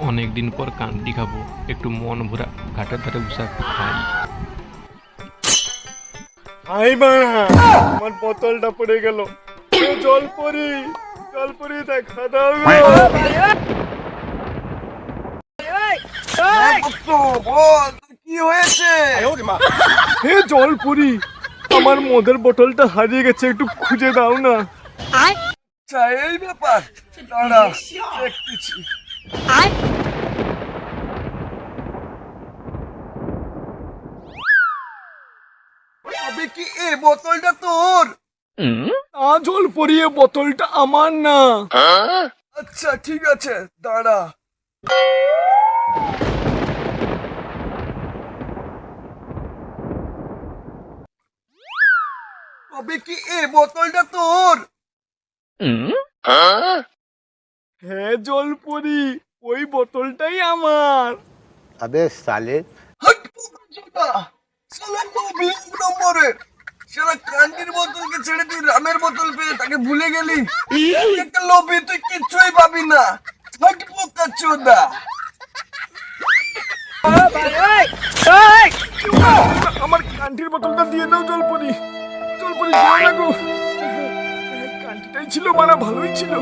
অনেকদিন পর কান্দি খাবো, একটু মন ভরা ঘাটের ধারে বসে একটু খাই। আই মা, আমার বোতলটা পড়ে গেল। জলপরি, জলপরি দেখা দাও গো। বল কি হয়েছে? হে জলপরি, আমার মদের বোতলটা হারিয়ে গেছে, একটু খুঁজে দাও না। আচ্ছা এই ব্যাপার, দাঁড়া দেখতেছি। তবে কি এই বোতলটা তোর? না জলপরি, এ বোতলটা আমার না। আচ্ছা ঠিক আছে, দাঁড়া। তবে কি এই বোতলটা তোর? হ্যাঁ জলপরি, ওই বোতলটাই আমার। अबे साले। হাট বোকা, শালা নবী এক নম্বরে। শালা কান্ডির বোতলকে ছেড়ে তুই রামের বোতল পেয়ে তাকে ভুলে গেলি। একটা লোভী, তুই কিচ্ছুই পাবি না। হাট বোকা চোদা। আমার কান্টির বোতলটা দিয়ে দাও জলপরি, জলপরি যেও না গো। কান্টিটাই ছিল, মারা ভালোই ছিল।